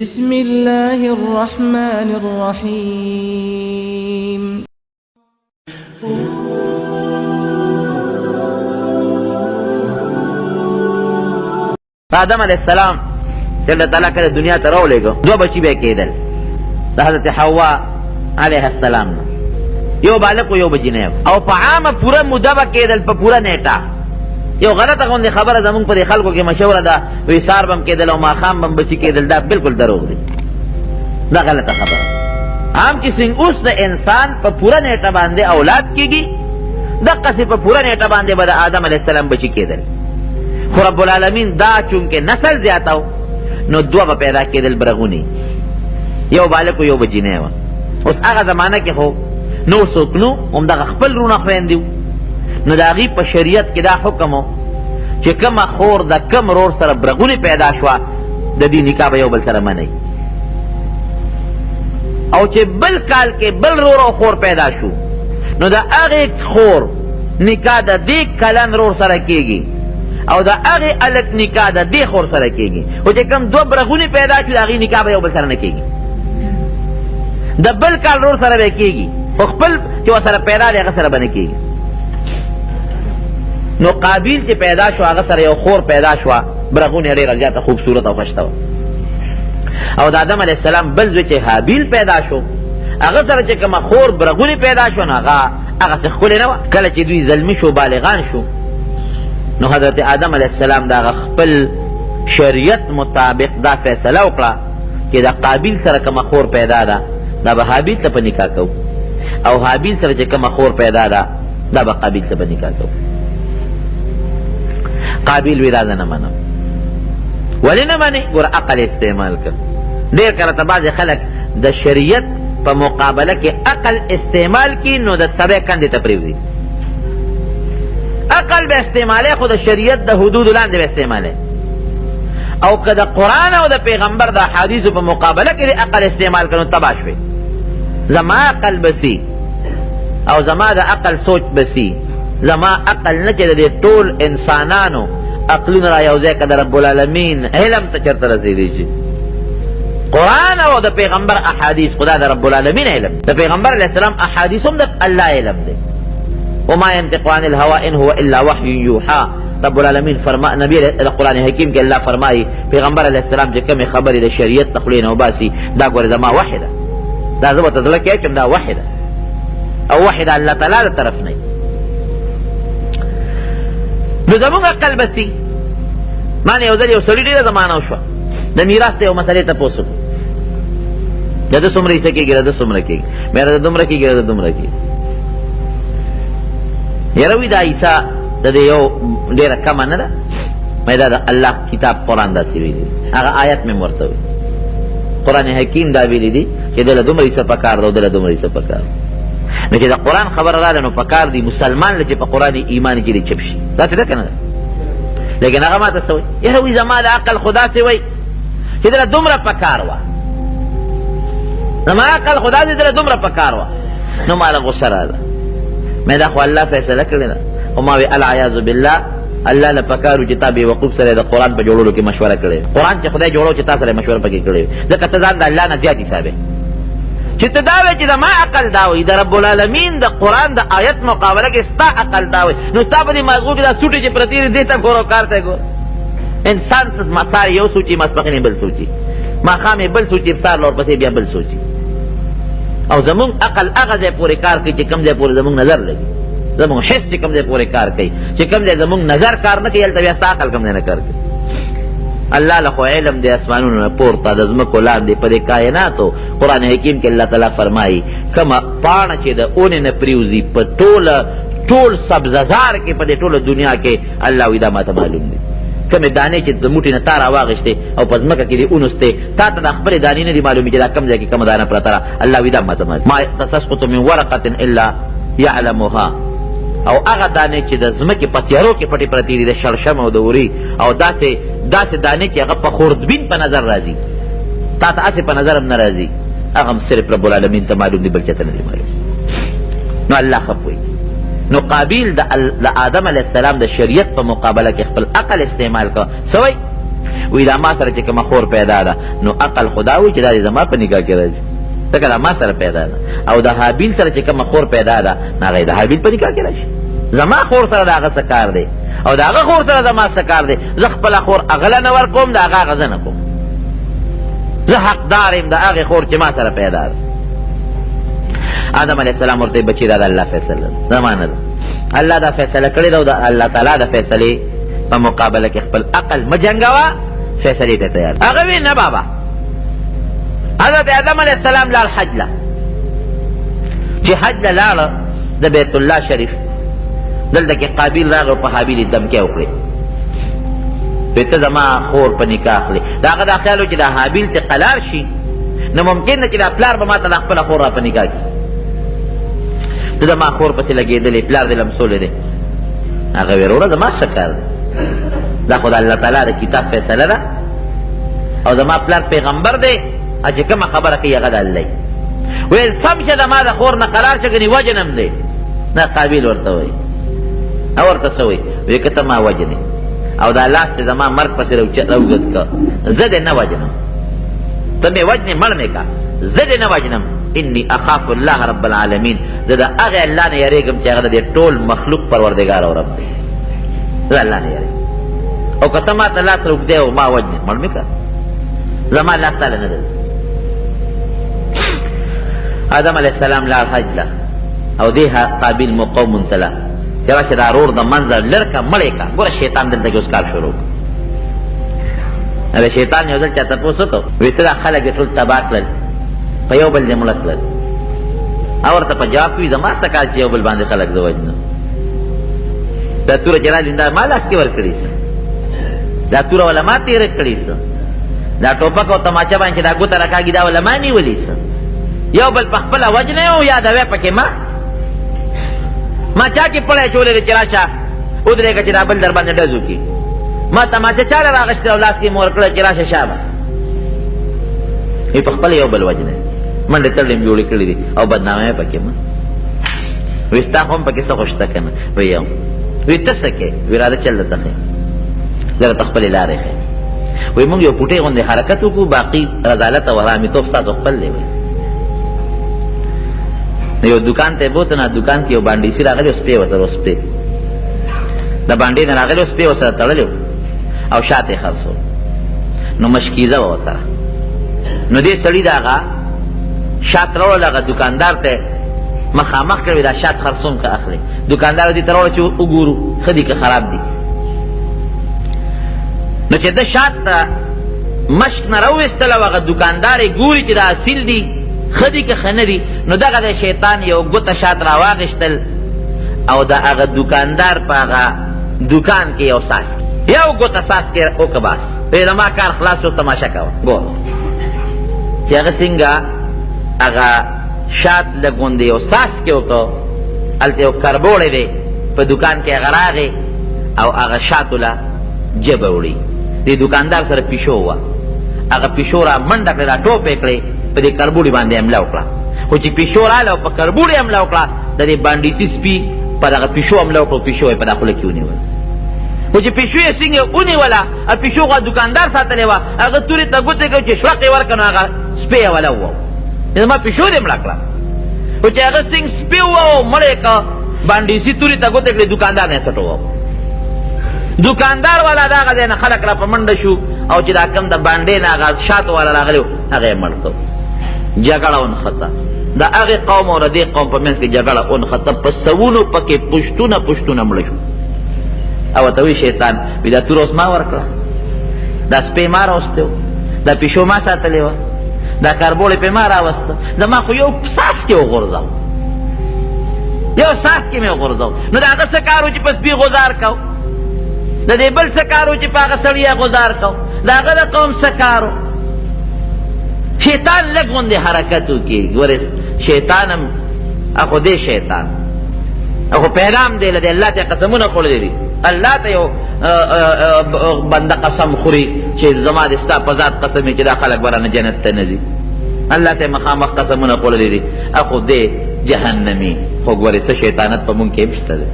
بسم الله الرحمن الرحيم آدم علیہ السلام چې الله تعالی کله دنیا ته راولېږه دوه بچي به کېدل د حضرت حوا علیه السلام نه یو بالغ او یو بجینه او په عامه پوره موده به کېدل په پوره نیټه یو غلطه غوندې خبره زمونږ په خلکو کې مشهوره ده وی سار بم کېدل او ماښام بم بچي کېدل دا بالکل دروغ دی دا غلطه خبره عام چې څنګه اوس د انسان په پوره نیټه باندې اولاد کېږي دقسې په پوره نیټه باندې به د آدم علیه السلام بچي کېدل خو رب العالمین دا چونکه نسل زیاتاو نو دوه به پیدا کېدل برغونی یو بالغ او یو بجینه وه اوس هغه زمانه کې خو نور څوک نو همدغه خپل رونه خویندې نو د هغې په شریعت کې دا حکم و چې کومه خور د کوم رور سره برغونې پیدا شوه د دې نکاح به یو بل سره منئ او چې بل کال کې بل رور او خور پیدا شو نو د هغې خور نکاح د دې کلن رور سره کېږي او د هغې الک نکاح د دې خور سره کېږي خو چې کوم دوه برغونې پیدا شو د هغې نکاح به یو بل سره نه کېږي د بل کال رور سره به کېږي خو خپل چې ورسره پیدا دی هغه سره به نه کېږي نو قابیل چې پیدا شو هغه سره یو خور پیدا شوه برغونې ډېره زیاته خوبصورت او ښشته وه او د آدم علیه السلام بل زوی چې حابیل پیدا شو هغه سره چې کومه خور برغونې پیدا شو نو هغه هغسې ښکلې نه وه کله چې دوی زلمي شو بالغان شو نو حضرت آدم علیه السلام دا خپل شریعت مطابق دا فیصله وکړه چې د قابیل سره کومه خور پیدا ده دا به حابیل ته په نکاح کوو او حابیل سره چې کومه خور پیدا ده دا به قابیل ته په نکاح کوو قابیل وی دا زه نه منم ولې نه منې ګوره عقل استعمال کړ ډېر کله ته بعضې خلک د شریعت په مقابله کې عقل استعمال کړي نو د تبع کندې ته پرېږدي عقل به استعمالی خو د شریعت د حدودو لاندې به استعمالی او که د قرآن او د پیغمبر د احادیثو په مقابله کې د عقل استعمال کړو تباه شوې زما عقل بسی او زما د عقل سوچ بسی زما عقل نه چې د دې ټول انسانانو عقلونه را یو ځای که د رب العالمین علم ته چېرته رسېدی شي قرآن او د پیغمبر احادیث خدا د رب العالمین علم د پیغمبر علیه السلام احادیث هم د الله علم دی وما ينطق عن الهوى ان هو الا وحي يوحى رب العالمین نبی قرآن حکیم کې الله فرمایي پیغمبر علیه السلام چې کومې خبرې د شریعت د خولې نه وباسي دا ګورې زما وحی ده دا زه ورته زړه کې اچوم دا وحی ده او وحی د الله تعالی د طرف نه نو زمونږ عقل بسي ما نه یو ځل یو سړي ډېره زمانه وشوه د میراث یو مسلې تپوس وکړو د ده څومره حصه کېږي د ده څومره کېږي میره د دومره کېږي د ده دومره کېږي یاره وي دا عیسی د دې یو ډېره کمه نه ده مې دا د الله کتاب قرآن داسې ویلي هغه آیت مې ورته وي قرآن حکیم دا ویلي دي چې دله دومره حصه پکار ده او دله دومره حصه پکار ده نو چې د قرآن خبره راغله نو پکار دي مسلمان له چې په قرآن ایمان کې دې چپ شي داسې ده که نه ده لیکن هغه ما ته څه وایي یاره وایي زما د عقل خو داسې وایي چې دله دومره پکار وه زما عقل خو داسې دله دومره پکار وه نو ماله غصه راغله مې دا خو الله فیصله کړې ده خو ما وی العیاذ بالله الله له پکارو چې تا بې وقوف سره د قرآن په جوړولو کې مشوره کړې قرآن چې خدای جوړو چې تا سره مشوره پکې کړې ځکه ته ځان د الله نه زیات حسابې چې ته دا وایې چې زما عقل دا وایي د رب العالمین د قرآن د آیت مقابله کې ستا عقل دا وایي نو ستا په دې ماغزو کې دا سوټې چې پرتې دي دې ته ګور او کار ته ګور انسان سار یو سوچي ماسپښین بل سوچي ماښام بل سوچي افسار له ورپسې بیا بل سوچي او زمونږ عقل هغه ځای پورې کار کوي چې کوم ځای پورې زمونږ نظر لګي زمونږ حس چې کوم ځای پورې کار کوي چې کوم ځای زمونږ نظر کار نه کوي هلته بیا ستا عقل کوم ځای نه کار کوي الله له خو علم دی اسمانونو نه پورته د ځمکو لاندې په دې کائناتو قرآن حکیم کې الله تعالی فرمایي کومه پاڼه چې د اونې نه پریوځي په ټول سبززار کې په دې ټوله دنیا کې الله وایي دا ماته معلوم دی کومې دانې چې د موټي نه تا راواغېستې او په ځمکه کې دې اونوستې تا ته د خپلې دانې نه دي معلومې چې دا کوم ځای کې کومه دانه پرته ده الله وایي دا ماته معلوم ما تسقط من ورقة الا یعلمها او هغه دانې چې د ځمکې په تیارو کې پټې پرتې دي د شړشم او د وري او داسې دانې چې هغه په خوردبین په نظر راځي تا ته هسې په نظر هم نه راځي هغه هم صرف رب العالمین ته معلوم دي بل چاته نه دي معلوم نو الله خفوي نو قابیل د آدم علیه السلام د شریعت په مقابله کې خپل عقل استعمال کړ څه وایي وی دا ما سره چې کومه خور پیدا ده نو عقل خدا وی چې دا زما په نکاح کې راځي ځکه دا ما سره پیدا ده او د حابیل سره چې کومه خور پیدا ده هغه د حابیل په نکاح کې راشي زما خور سره د هغه څه کار دی او د هغه خور سره زما څه کار دی زه خپله خور هغله نه ورکوم د هغه هغه زه نه کوم زه حقدار یم د هغې خور چې ما سره پیدا ده آدم علیه السلام ورته بچی دا د الله فیصله زما نه ده الله دا فیصله کړې ده او د الله تعالی د فیصلې په مقابله کې خپل عقل مه جنګوه فیصلې ته تیار هغه وی نه بابا حضرت آدم علیه السلام لاړ حج له چې حج له لاړه د بیت الله شریف دلته کې قابیل راغی په حابیل یې دمکې وکړې وی ته زما خور په نکاح اخلې د هغه دا خیال و چې دا حابیل چې قلار شي نو ممکن ده چې دا پلار به ما ته د خپله خور را په نکاح کړي ته زما خور پسې لګېدلې پلار دې لمسولی دی هغه وی وروره زما څه کار دی دا خو د الله تعالی د کتاب فیصله ده او زما پلار پیغمبر دی چې کومه خبره کوي هغه د الله ویل سم شه د ما د خور نه قرار شه ګنې وجنم دی دا قابیل ورته وایي او ورته څه وایي وایي که ته ما وجنې او دا لاس دې زما مرګ پسې راوګد که زه دې نه وجنم ته مې وجنې مړ مې که زه دې نه وجنم انی اخاف الله رب العالمین زه د هغې الله نه یریږم چې هغه د دې ټول مخلوق پروردګار او رب دی زه الله نه یریږم او که ته ما ته لاس راوږدې او ما وجنې مړ مې که زما لاس تاله نه ده آدم علیه السلام لاړ حج له او دې قابیل مقوم تله چې راشه دا رور د منظر لر که مړې که ګوره شیطان دلته کې اوس کار شروع کړ شیطان یو ځل چا تپوس وکړ وایي څه دا خلک یې ټول تباه کړل په یو بل دې مړه کړل او ورته په جواب کې وي زما څه کار چې یو بل باندې خلک زه وژنم دا توره چې راځي دا ما لاس کې ورکړې څه دا توره وله ما تېره کړې څه دا ټوپک او تماچه باندې چې دا ګوته راکاږي دا وله ما نیولې څه یو بل په خپله وجنې او یادوې پکې ما چا کې پړی اچولی دی چې راشه ودرېږه چې دا بل در باندې ډز وکړي ما تماچه چا له راغشتې او لاس کې مې ورکړه چې راشه شابه وی په خپله یو بل وجنې منډې تړلې مې جوړې کړي دي او بدنامه یې پکې ما وی ستا خو هم پکې څه خو شته که نه وی یو وی ته څه کې وی راځه چل درته ښیم زه راته خپلې لارې ښیم وی موږ یو پوټۍ غوندې حرکت وکړو باقي رضالت او حرامیتوب ستاسو خپل دی وی یو دکان ته بوته نه دکان کې یو بانډیسي راغلی او سپی ورسره سپی د باندې نه راغلی او سپی ورسره تړلی او شاته یې خرڅو نو مشکیزه وه ورسره نو دې سړي د هغه شات راوړل هغه دکاندار ته مخامخ کړی دا شات خرڅوم که اخلي دکاندار دې ته راوړل چې وګورو ښه دي که خراب دي نو چې ده شات ته مشک نه راویستل او هغه دکاندار یې ګوري چې دا اصیل دي ښه دي که ښه نه دي نو دغه د شیطان یو ګوته شات راواغېستل او د هغه دکاندار په هغه دکان کې یو ساس یو ګوته ساس کې وکړه بس وایي زما کار خلاص شو تماشه کوه ګوره چې هغه څنګه هغه شات لږ غوندې یو ساس کې وکړه هلته یو کربوړی دی په دکان کې هغه راغې او هغه شاتو له جبه وړي دې دکاندار سره پیشو وه هغه پیشو را منډه کړې را ټوپې کړې په دې کربوړي باندې حمله وکړه خو چې پیشو راغله او په کربوړي حمله وکړه د دې بانډیسي سپي په دغه پیشو حمله وکړه پیشو یې په دا خوله کې ونیوله خو چې پیشو یې څنګه ونیوله پیشو خو دکاندار ساتلې وه هغه تورې ته ګوتې کوي چې شوق یې ورکړه نو هغه سپی یې وله ووه زما پیشو دې مړه کړه خو چې هغه څنګه سپی ووه مړ یې که بانډیسي تورې ته ګوتې کړې دکاندار نه یې سټووه دکاندار والا دغه ځای نه خلک را په منډه شو او چې دا کم د بانډې نه هغه شاتو والا راغلی و هغه یې مړ کړ جګړه ونښته د هغې قوم او د دې قوم په منځ کې جګړه ونښته په سوونو پکې پشتونه مړه شو او ورته وایي شیطان وي دا توره اوس ما ورکړه دا سپی ما راوستی و دا پیشو ما ساتلې وه دا کربوړی پې ما راوسته زما خو یو ساس کې وغورځو یو ساس کې مې وغورځو نو د هغه څه کار و چې په سپي غذار کو د دې بل څه کار و چې په هغه سړي یې غذار کو د هغه د قوم څه کار و شیطان لږ غوندې حرکت وکړي ګورې شیطان هم اخو دې شیطان اخو پیغام دی له دې الله ته قسمونه خوړلي دي الله ته یو بنده قسم خوري چې زما د ستا په ذات قسم چې دا خلک به رانه جنت ته نه ځي الله ته مخامخ قسمونه خوړلي دي اخو دې جهنمي خو ګورې څه شیطانت په مونږ کې هم شته دی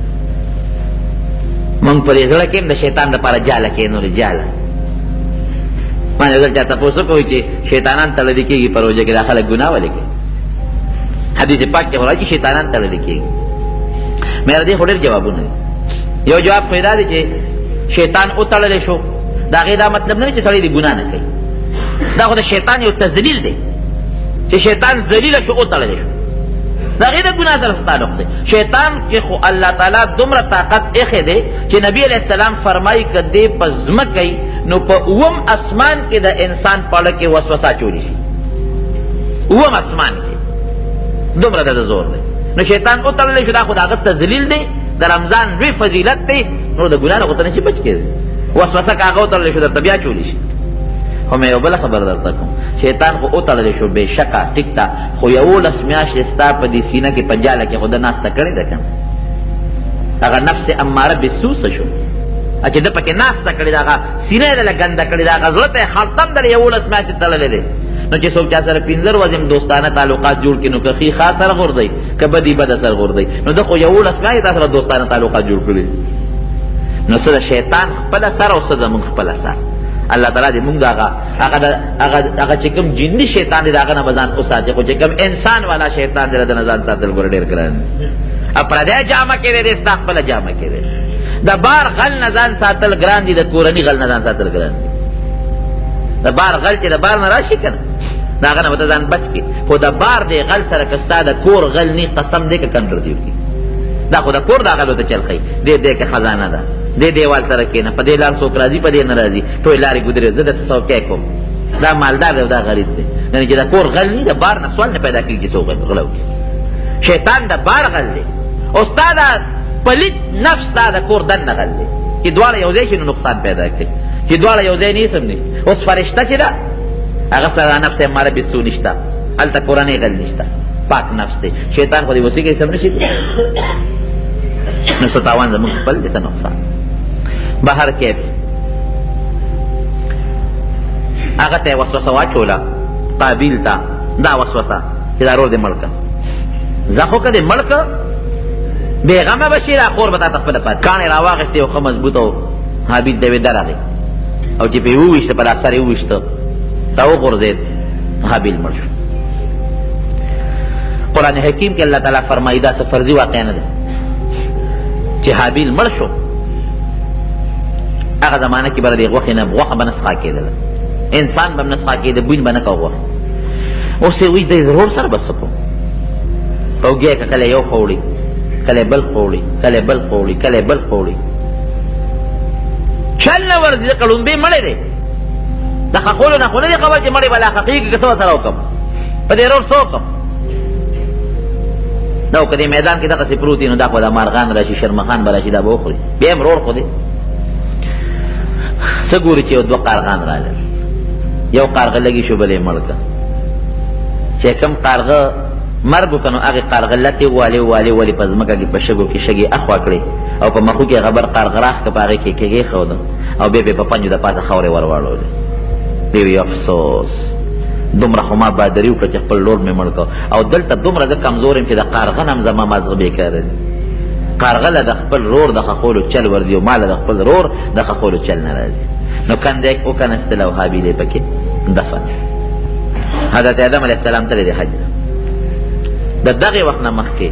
مونږ په دې زړه کې هم د شیطان دپاره جاله کښېنولې جاله ما نظر چاہتا پوسو کوئی چی شیطانان تلدی کی گی پروجہ کے داخل گناہ والے کے حدیث پاک کے ہو رہا ہے شیطانان تلدی کی گی. میرا دی خودر جوابو نہیں یو جواب پیدا دی چی شیطان او تلدی شو دا غیر دا مطلب نہیں چی سڑی دی گناہ نہ کئی دا خود شیطان یو تزلیل دے چی شیطان زلیل شو او تلدی شو دا غیر گناہ در ستانق دے. شیطان کے خو اللہ تعالیٰ دمر طاقت اخے دے چی نبی علیہ السلام فرمائی کہ دے پزمکی نو پا اوم اسمان کے دا انسان پاڑا کے وسوسہ چولی شی اوم اسمان کے دمر دا زور دے. نو شیطان او تللے شو دا خود آغت تزلیل دے دا رمضان روی فضیلت دے نو دا گناہ نخوطنے چی بچ کے دے وسوسہ کا آغا او تللے شو دا طبیعہ چولی شی. خو میں یو بلا خبر در تکوں شیطان خو او تللے شو بے شکا ٹکتا خو یو لسمیاش استا پا دی سینہ کی پنجالہ کی خود ناستا کردی دا کم اگر نفس امارہ بسوس شو اچھا دا پاکی ناستا کردی دا سینہ دا گندہ کردی دا غزرت خلطم دا یو لسمیاش تللے دے نو چی سوک چا سر پینزر وزم دوستانہ تعلقات جوڑ کی نو که خی خاص سر غور دی که بدی بد سر غور دی نو دا خو یو لسمیاش تا سر دوستانہ تعلقات جوڑ کردی نو صدا شیطان خپل سر او صدا من خپل سر اللہ تعالیٰ دے مونگ داغا اگا چکم جنی شیطان دے داغا نبزان کو ساتھ کو چکم انسان والا شیطان دے نظان ساتل گر دیر کرن اپنا دے جامع کے دے استاق پلا جامع کے دے دا بار غل نظان ساتل گران دی دا کورنی غل نظان ساتل گران دی دا بار غل چی دا بار نراشی کنا داغا نبتزان بچ کے خو دا بار دے غل سرکستا دا کور غل نی قسم دے که کنڈر دیو کی دا خو دا کور دا غلو تا چل خی دے دے که خزانہ دا دے دیوال سره کېنه په دې لار څوک راځي په دې نه راځي ټول لارې ګودرې زه درته څوکی کوم دا مالدار دی او دا غریب دی یعنې چې دا کور غل ني د بار نه سوال نه پیدا کېږي چې څوک غلو کړي شیطان د بار غل دی او ستا دا پلیت نفس ستا د کور دننه غل دی چې دواړه یو ځای شي نو نقصان پیدا کوي چې دواړه یو ځای نیسم نه اوس فرشته چې ده هغه سره نفس اماره بسو نشته هلته کورنۍ غل نشته پاک نفس دی شیطان خو دې وسې کوي سم نشي نو څه تاوان زموږ خپل دی څه نقصان بہر کیف آگا تے وسوسہ واچولا قابیل تا دا وسوسہ چی دا رو دے ملکا زخو کا دے ملکا بیغم بشیر آخور بتا تخفل پات کانے راواغشتے وخم مضبوطا حابیل دے در آگے او چی پی اووشتا پر اثر اووشتا تا او غرزید حابیل مرشو. قرآن حکیم کے اللہ تعالیٰ فرمائی دا سے فرضی واقعہ نہ دے چی حابیل مرشو اگا زمانہ کی برد غوخی نب غوخ بنسخا کی دل انسان بم نسخا کی دل بوین بنکا غوخ اسے وی دے ضرور سر بس سکو تو گیا کہ کلے یو خوڑی کلے بل خوڑی کلے بل خوڑی کلے بل خوڑی چل نورزی دے کلنبی مڑے دے دا خقولو نخونے دے خبر چی مڑے بلا خقیقی کسو سر اوکم پا دے رور سوکم داو کدی میدان کی دا قسی پروتی نو دا خدا مارغان راشی شرمخان براشی دا بوخوری بیم رور خودی سگوری چی دو قارغان را لر یو قارغ لگی شو بلے ملکا چی کم قارغ مرگو کنو اغی قارغ لتی والی پزمکا کی پشگو کی شگی اخوا کری او پا مخو کی غبر قارغ راخ کپا اغی کی کگی خودو او بے پا پنجو دا پاس خوری وروارو لی بیوی افسوس دمرا خما بادریو کچ خپل لور میں ملکا او دلتا دمرا دا کمزوریم چی دا قارغن هم زمان مازغبی کرد قارغل دا خپل رور دا خخولو چل وردیو مال دا خپل رور دا خخولو چل نرازی نو کندیک او کنستلو حابیلے پکی دفن حضرت آدم علیہ السلام تلی دی حج دا دغی وقت نمخ کے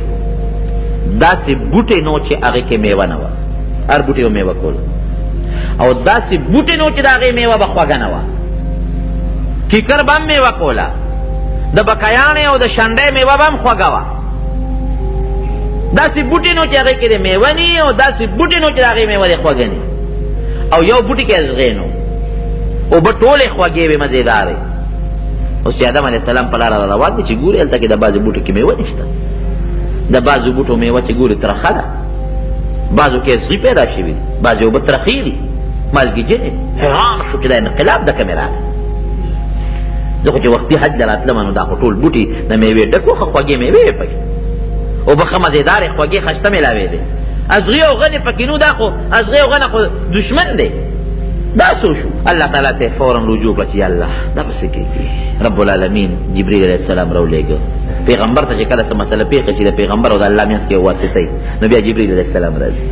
دا سی بوٹی نو چی آغی کے میوہ نوا ار بوٹی و میوہ کول او دا سی بوٹی نو چی دا آغی میوہ بخواگا نوا کیکر بام میوہ کولا دا بکایانے او دا شنڈے میوہ بام خواگا دا سی بوٹی نو چی آغی کے دی میوہ نی او دا سی بوٹی نو چی دا آغی میوہ دی خواگا نی او یو بوٹی کے ازغینو او بطول خواگی بے مزیدارے اس چی آدم علیہ السلام پلارا روان دی چی گوری علتا کہ دا بازو بوٹو کی میوہ نشتا دا بازو بوٹو میوہ چی گوری ترخا دا بازو کے ازغی پیدا شوی بازو بترخی دی مالگی جنے حیران شو چی دا انقلاب دا کمیرا دکھو چی وقتی حج درات لمنو دا خطول بوٹی دا میوہ ڈکو خواگی میوہ پکی او بخا مزیدار خواگی خشتا ملاوے دے ازغی او غنی پکینو دا خو ازغی او غنی خو دشمن دے دا سو شو اللہ تعالیٰ تے فوراً رجوع بچی اللہ دا بسے کی رب العالمین جبریل علیہ السلام رو لے گو پیغمبر تا چکر سا مسئلہ پیغی چی دا پیغمبر او دا اللہ میانس کے واسطے نبی جبریل علیہ السلام رضی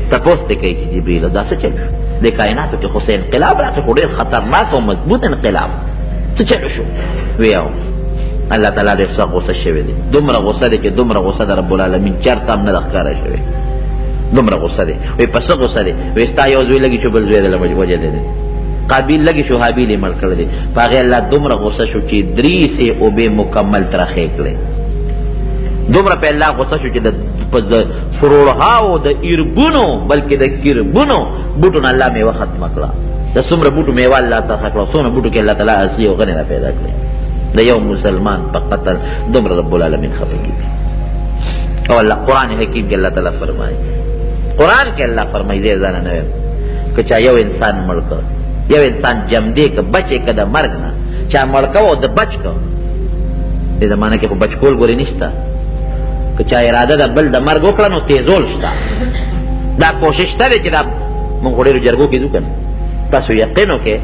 تا پوستے کئی چی جبریل دا سا چل د کائناتو کې خو انقلاب راته خو ډېر خطرناک او مضبوط انقلاب څه چلو شو ویاو الله تعالی ډېر سخت غصه شوی دی دومره غصه دی چې دومره غصه د رب العالمین چېرته هم نه ده ښکاره شوې دومره غصه دی وایي په څه غصه دی وایي ستا یو زوی لګي شو بل زوی د وجلی دی قابیل لګي شو حابیل یې مړ کړی دی په هغې الله دومره غصه شو چې 3 سې اوبې مکمل ترخې کړې دومره په الله غصه شو چې د فروړهاو د ایربونو بلکې د کیربونو بوټو نه الله میوه ختمه کړه د څومره بوټو میوه الله ترخه کړه څومره بوټو کې الله تعالی اصلي او غني را پیدا کړی د یو مسلمان په قتل دومره رب العالمین خفه کېږي او الله قرآن حکیم کې الله تعالی فرمایي قرآن کې الله فرمایي زه ځان نه وایم که چا یو انسان مړ کړ یو انسان جمدې که بچې که د مرګ نه چا مړ کړ او د بچ کړ دې زمانه کې خو بچ کول ګورې نشته که چا اراده د بل د مرګ وکړه نو تیزول شته دا کوشش شته دی چې دا مونږ خو ډېرو جرګو کې ځو که نه تاسو یقین وکړئ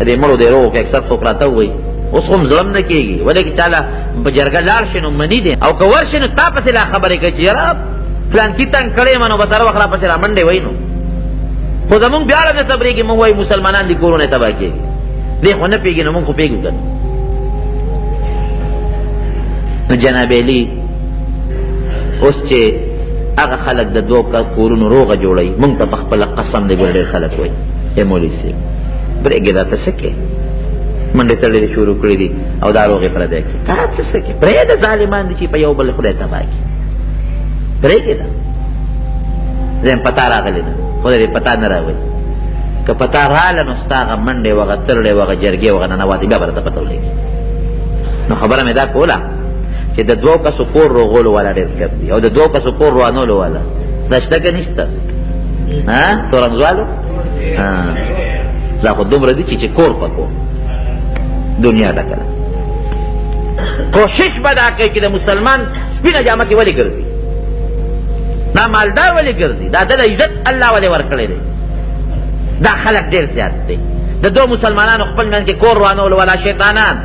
دې مړو دې روغو کې اکثر څوک راته ووایي اوس خو هم زړه نه کېږي ولې که چاله په جرګه لاړ شي نو مني دی او که ورشي نو تا پسې لا خبرې کوي چې یاره فلانکي تنګ کړی یم نو بس هر وخت را پسې را منډې وایي نو خو زمونږ بیا نه صبرېږي مونږ وایي مسلمانان دي کورونه یې تباه کېږي دی خو نه پوهېږي نو مونږ خو پوهېږو که نو جناب علي اوس چې هغه خلک د 2 کورونو روغه جوړوي مونږ ته په خپله قسم دی ګوره ډېر خلک وایي ای مولوي صاحب برېږې دا ته څه کې منډې تړلې شروع کړي دي او دا روغې پردی کړي دا ته څه کې پرېږده ظالمان دي چې په یو بل خدای تباه کړي پرېږې ده زه یم پتا راغلی ده خدای دې پتا نه راولي که پتا راله نو ستا هغه منډې وغه ترړې وغه جرګې وغه ننواتې بیا به راته پته ولګي نو خبره مې دا کوله چې د 2 کسو کور روغولو والا ډېر کم دي او د 2 کسو کور روانولو والا دا شته که نشته تورنځوالو دا خو دومره دي چې کور په کور دنیا ډکه ده کوشش به دا کوي چې د مسلمان سپینه جامه کې ولې ګرځي دا مالدار ولې ګرځي دا د عزت الله ولې ورکړی دی دا خلک ډېر زیات دی د 2 مسلمانانو خپل منځ کې کور روانولو والا شیطانان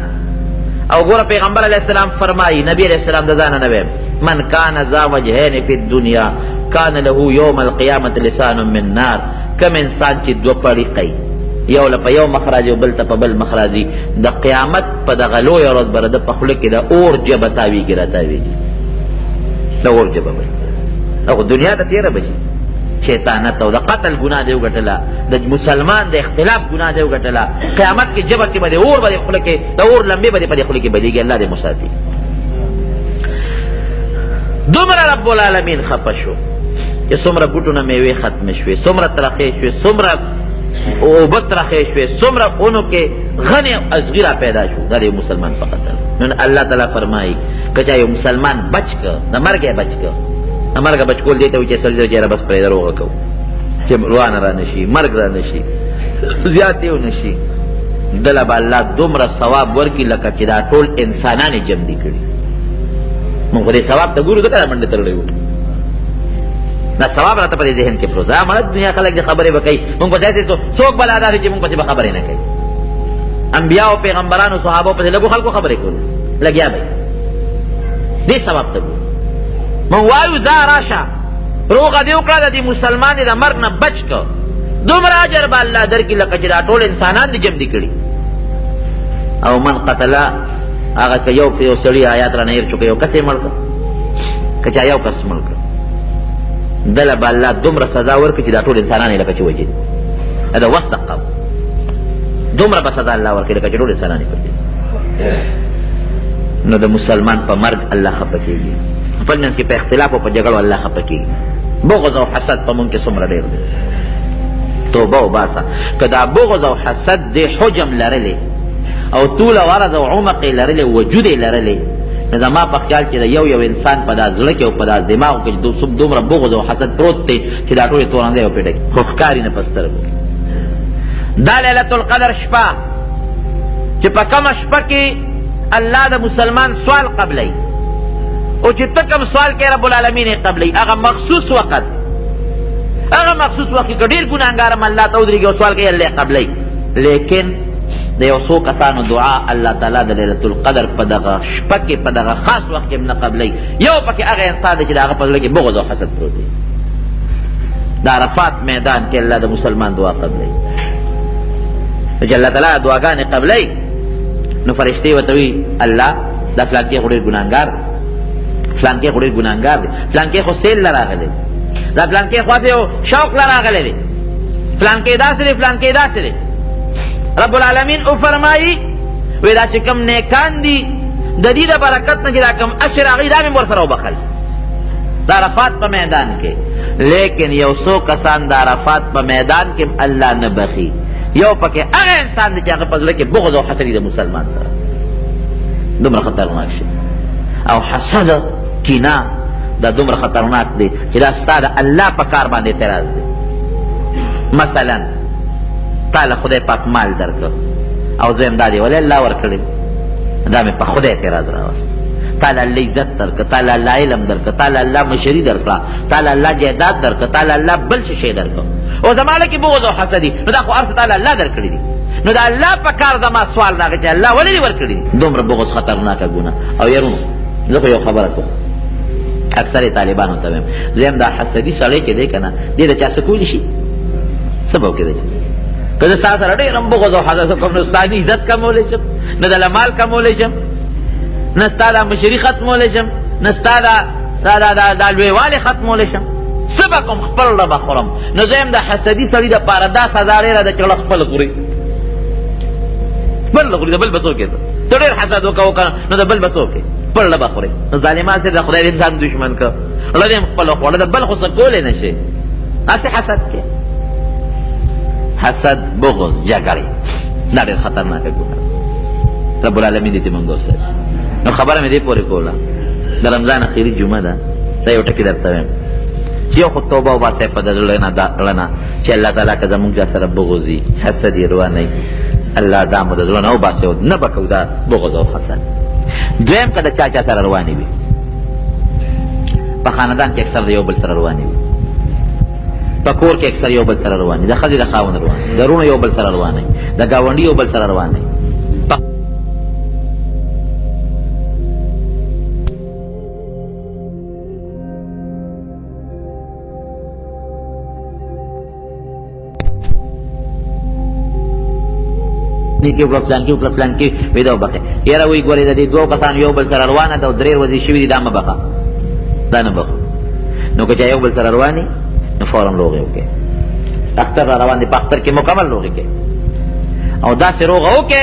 او ګوره پیغمبر علیه السلام فرمایي نبی علیه السلام د ځانه نه ویم من کان ذا وجهین فی الدنیا کان له یوم القیامة لسان من نار کم انسان چې 2 پړی کوي یو له په یو مخ راځي او بل ته په بل مخ راځي د قیامت په دغه لویه ورځ به د په خوله کې د اور جبه تاویږي را تاویږي د اور جبه به او دنیا ته تېره به شي شیطانت او د قتل ګناه دی وګټله د مسلمان د اختلاف ګناه دی وګټله قیامت کې جبه کې به د اور به د خوله کې د اور لمبې به د په دې خوله کې بلیږي الله دې مساتي دومره رب العالمین خفه شو چې څومره بوټونه میوې ختمې شوې څومره ترخې شوې څومره اوبه ترخې شوې څومره اونو کې غنې ازغي را پیدا شو دا د یو مسلمان په قتل نن الله تعالی فرمایي که چا یو مسلمان بچ که د مرګ یې بچ که د مرګه بچ کول دی ته وایي چې سړي جره بس پرېږده روغه کوو چې روانه را نه شي مرګ را نه شي زیات یې ونه شي دله به الله دومره ثواب ورکړي لکه چې دا ټول انسانان یې جمدي کړي مونږ خو دې ثواب ته ګورو ځکه دا منډې تړلی وو دا ثواب راته په دې ذهن کې پروت دا مړه دنیا خلک دې خبرې به کوي مونږ په داسې څوک بلا دا چې مونږ پسې به خبرې نه کوي انبیاو پیغمبرانو صحابو پسې لږو خلکو خبرې کولې لګیا به دې ثواب ته ګورو مونږ وایو ځه راشه روغه دې وکړه د دې مسلمان دې د مرګ نه بچ که دومره اجر به الله درکړي لکه چې دا ټول انسانان دې جمع دي کړي او من قتله هغه که یو سړي آیات را نه هېر شو که یو کس یې مړ کړه که چا یو کس مړ کړه دله به الله دومره سزا ورکړي چې دا ټول انسانان یې لکه چې وجدي دا واستقام دومره به سزا الله ورکړي لکه چې ټول انسانان یې وجدي نو د مسلمان په مرګ الله خفه کېږي خپل منځ کې په اختلاف او په جګړو الله خفه کېږي بغض او حسد په مونږ کې څومره ډېر دی توبه وباسه که دا بغض او حسد دې حجم لرلی او طول ورځ او عمق یې لرلی وجود یې لرلی نو زما په خیال چې د یو انسان په دا زړه کې او په دا دماغ کې دومره بغض او حسد پروت دی چې دا ټولې تورندی او پیډه خو ښکاري نه په سترګو دا لیلة القدر شپه چې په کومه شپه کې الله د مسلمان سوال قبلی او چې ته کوم سوال کې رب العالمین یې قبلی هغه مخصوص وقت کې که ډېر ګناهګار هم الله ته ودرېږي او سوال کوي الله یې قبلی لیکن د یو څو کسانو دعا الله تعالی د لیلة القدر په دغه شپه کې په دغه خاص وخت کې هم نه قبلی یو پکې هغه انسان دی چې د هغه په زړه کې بغض او حسد پروت دی د عرفات میدان کې الله د مسلمان دعا قبلوي. چې الله تعالی دعاګانې قبلوي نو فرشتې ورته وي الله دا فلانکې خو ډېر ګناهګار دی، فلانکې خو ډېر ګناهګار دی، فلانکې خو سیل له راغلی دی، دا فلانکې خواته یو شوق له راغلی دی، فلانکې داسې دی، فلانکې داسې دی. رب العالمین او فرمایي وی دا چې کوم نیکان دي د دې د برکت نه چې دا کوم اشر هغوی دا مې ورسره وبخل د عرفات په میدان کې. لیکن یو څو کسان د عرفات په میدان کې الله نه بخي. یو پکې هغه انسان دی چې هغه په زړه کې بغض او حسد د مسلمان سره دومره خطرناک شي. او حسد کینه دا دومره خطرناک دی چې دا ستا د الله په کار باندې اعتراض دی. مثلا تاله خدای پاک مال درکړ او زم دا دی ولې الله ورکړي دا مې په خدای اعتراض راوست. تعالی الله عزت درکړه، تعالی الله علم درکړه، تعالی الله مشري درکړه، تعالی الله جیدات درکړه، تعالی الله بل شي درکړه. او زماله کې بغض او حسد نو دا خو ارس تعالی الله درکړي دي. نو دا الله په کار زما سوال راغی چې الله ولې ورکړي دومره بغض خطرناکه ګناه. او يرونو زه خو یو خبره کوم اکثر طالبانو ته وایم زم دا حسدي سړی کې دی کنه دې د چا څه کولی شي سبب کې دی که زه ستا سره ډېر بغض او حسد کوم نو ستا د عزت کمولی شم، نه د مال کمولی شم، نه ستا د مشري ختمولی شم، نه ستا د لویوالې ختمولی شم. څه به کوم خپل ربه خورم. نو زه یم د حسدي سړي دپاره دا سزا ډېره ده چې ړه خپله خوري، خپله خوري، د بل به څوک یې ته ډېر حسد وکړه که نو د بل به څوک یې خپله به خورې. نو ظالمان صرف د خدای د انسان دشمن که ړه دې هم خپله خوړه د بل خو څه کولی نه شي. هسې حسد کې حسد بغض جګړې دا ډېر خطرناکه ګناه رب العالمین دې ته موږ وساتي. نو خبره مې دې پورې کوله د رمضان اخري جمعه ده. دا یو ټکي درته وایم چې یو خو توبه وباسئ په د زړه نه چې الله تعالی که زموږ چا سره بغض وي حسد یې روانوي الله دا مو د زړه نه وباسئ او نه به کوو دا بغض او حسد. دویم که د چا سره روانې وي په خاندان کې اکثر د یو بل سره روانې وي، په کور کې اکثر یو بل سره رواني، د ښځې د خاوند رواني، د رونو یو بل سره رواني، د ګاونډي یو بل سره رواني. نیکي وکړه فلانکي وکړه فلانکي وی دا وبخې یاره وایي ګورې د دې دوو کسانو یو بل سره روانه ده او 3 ورځې شوي دي دا مه بخه دا نه بخو. نو که چا یو بل سره رواني نو فوراً روغې وکړې. اختر را روان دی په اختر کې مکمل روغې کې او داسې روغه وکړې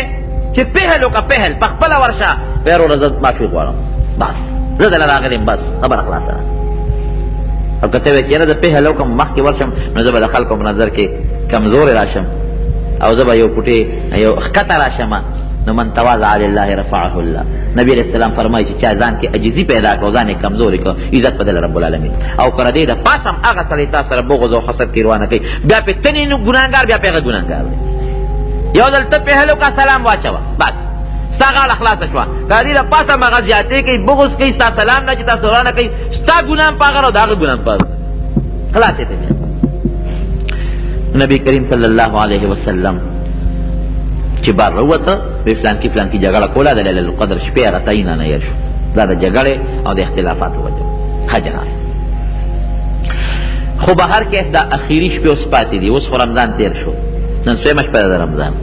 چې پهل وکړه پهل په خپله ورشه ویې وروره زه معافي غواړم بس زه دله راغلی یم بس خبره خلاصه ده. او که ته وایې چې یاره زه پهل وکړم مخکې ورشم نو زه به د خلکو په نظر کې کمزورې راشم او زه به یو پوټې یو ښکته راشم. نو من تواضع لله رفعه الله. نبی علیہ السلام فرمایي چې چا ځان کې عجزي پیدا کړو ځان یې کمزوري کړو عزت بدل رب العالمین. او که د دې د پاسه هم هغه سړی تا سره بغض او حسد کې روانه کوي بیا پې ته نه ګناهګار بیا پې هغه ګناهګار دی. یو ځل ته پې هلو کا سلام واچوه بس ستا غاړه خلاصه شوه. که د دې د پاسه هم هغه زیاتې کوي بغض کوي ستا سلام نه چې تا سورانه کوي ستا ګناه هم په هغه او د هغه ګناه هم په هغه خلاصې ته بیا. نبی کریم صلی الله علیه وسلم چې بار راووته وی فلانکي فلانکي جګړه کوله د لیلة القدر شپې هغه تعین نه یې شو. دا د جګړې او د اختلافاتو وجه ښه جناب. خو به هر کیس دا اخیري شپې اوس پاتې دي. اوس خو رمضان تېر شو نن څویمه شپه ده د رمضان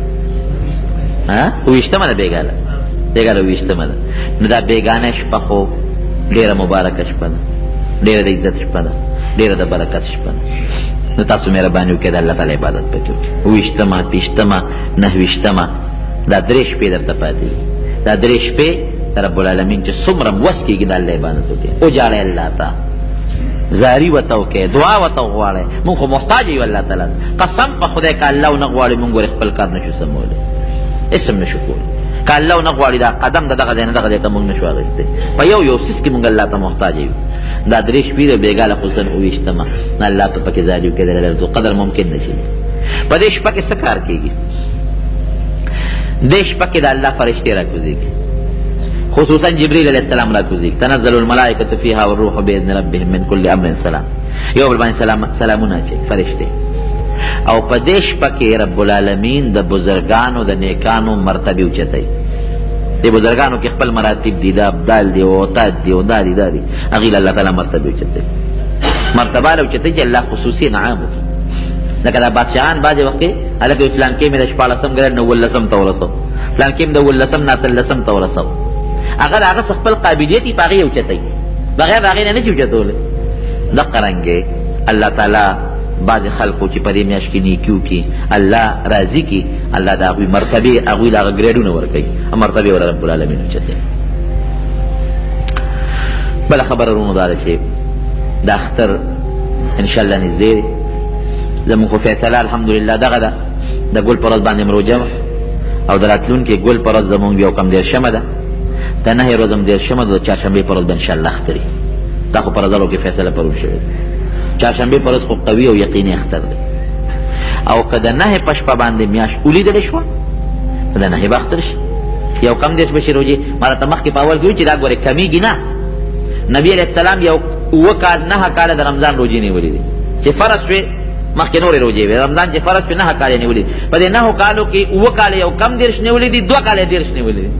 اوویشتمه ده بېګاله 20 ده. نو دا بېګانه شپه خو ډېره مبارکه شپه ده، ډېره د عزت شپه ده، ډېره د برکت شپه ده. نو تاسو مهرباني وکړئ د الله تعالی عبادت پکې وکړئ. 20 30 29 دا 3 شپې درته پاتې دي. دا 3 شپې د رب العالمین چې څومره وس کېږي د الله عبادت وکړئ وجاړئ الله ته زاري ورته وکړئ دعا ورته وغواړئ. مونږ خو محتاج یو الله تعالی قسم په خدای که الله ونه غواړي مونږ ورې خپل کار نشو سمولی اسم نشو کولی. که الله ونه غواړي دا قدم د دغه ځای نه دغه ځای ته مونږ نشو اخیستی. په یو څیز کې مونږ الله ته محتاج یو. دا 3 شپې د بېګاله خصوصا 29 الله ته پکې زاري وکړئ د لیلة القدر ممکن نه شي. په دې شپه کې څه کار کېږي؟ دې شپه کې د الله فرشتې راکوزېږي خصوصا جبريل علیہ السلام راکوزېږي. تنزل الملائکة فیها والروح بإذن ربهم من كل امر سلام. یو بل باندې سلامونه اچوي فرشتې. او په دې شپه کې رب العالمین د بزرګانو د نیکانو مرتبې اوچتوي. دې بزرګانو کې خپل مراتب دي، د ابدال دي او اوتاد دي او دا دي هغې له الله تعالی مرتبې اوچتوي. مرتبه له چې ته الله خصوصي نعام وکړي. لکه دا بادشاهان بعضې وخت کې هلکه فلان کې مې د 14 ګرېډ نه 19 ته ورسو، فلان کې مې د 19 نه 13 ته ورسو. هغه د هغه خپل قابلیت یې په هغې اوچتوي، بغیر د هغې نه نه شي اوچتولی. دقه رنګې الله تعالی بعضې خلکو چې په دې میاشت کې نیکي وکړي الله راضي کړي، الله د هغوی مرتبې هغوی د هغه ګریډونه ورکوي، مرتبې ور رب العالمین اوچتوي. بله خبره ورونو دا ده چې د اختر انشاءالله نږدې دی. زمونږ خو فیصله الحمدلله دغه ده، د ګل په ورځ باندې م روژه وه او د راتلونکې ګل په ورځ زمونږ یو کم 13 ده، د 9 ورځ هم 13 ده، د چهارشنبې په ورځ به انشاءالله اختر وي. دا خو په رضالو کې فیصله پرون شوې ده. چهارشنبې په ورځ خو قوي او یقیني اختر دی. او که د 9 په شپه باندې میاشت ولیدلی شوه د 9 به اختر شي. یو کم 10 به شي روژې. ما راته مخکې په اول کې وایي چې دا ګورې کمیږي نه. نبي علیه السلام یو 9 کاله د رمضان روژې نیولې دي چې فرض شوې، مخکې نورې روژې وې، رمضان چې فرض شوې 9 کاله نیولې دي. په دې 9 کالو کې 9 کاله یو کم 10 نیولې دي، 2 کاله 10 نیولې دي.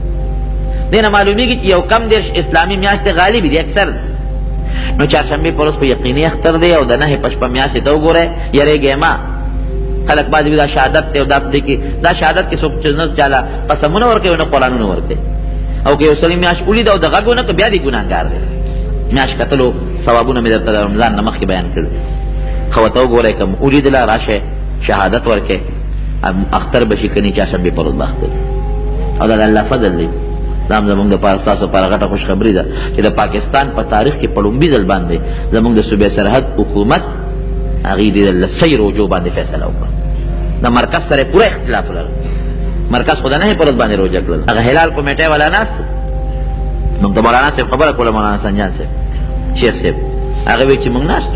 دې نه معلومیږي چې یو کم 10 اسلامي میاشتې غالب دي اکثر. نو چهارشنبې په ورځ په یقیني اختر دی او د 9 په شپه میاشتې ته وګورئ. یریږئ مه. خلک بعضې وي دا شهادت دی او دا دې کې دا شهادت کې څوک چې نه چاله قسمونه ورکوي نه قرآنونه ورکوي. او که یو سړي میاشت ولید او د غږ ونه کړه بیا دې ګناهګار دی. میاشت کتلو ثوابونه مې درته د رمضان نه مخکې بیان کړي. خو ورته وګورئ که ولیدله راشئ شهادت ورکړئ، اختر به شي که نه چهارشنبې په ورځ به اختر. او دا د الله فضل دی. دا هم زمونږ دپاره ستاسو لپاره غټه خوشخبري ده چې د پاکستان په تاریخ کې په لومبي ځل باندې زمونږ د صوبې سرحد حکومت هغې د لسۍ روژو باندې فیصله وکړه. د مرکز سره پوره اختلاف لرل. مرکز خو د 9 په ورځ باندې روژه کړل. هغه هلال کمیټۍ والا ناست موږ د مولانا صاحب خبره کوله، مولانا سنجان صاحب شیخ صاحب هغه وایي چې موږ ناست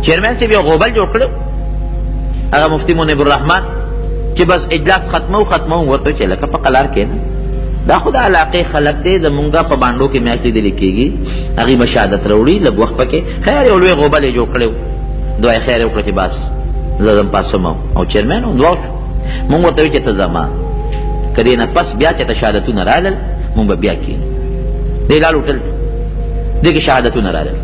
چیرمین صاحب یو غوبل جوړ کړی، هغه مفتي منیب الرحمن چې بس اجلاس ختمو ورته چې لکه په قلار کې نه دا خو د علاقې خلک دی زمونږه په بانډو کې میاشت لیدلې کېږي، هغې به شهادت راوړي لږ وخت پکې خیر یو لوی غوبل یې جوړ کړی و. دعای خیر یې وکړه چې بس زه ځم پاسم او چیرمین هم دعا شو. مونږ ورته وایي چې ته ځه ما که دې نه پس بیا چې ته شهادتونه رالل مونږ به بیا کښېنو. دې لال هوټل دې کې شهادتونه رالل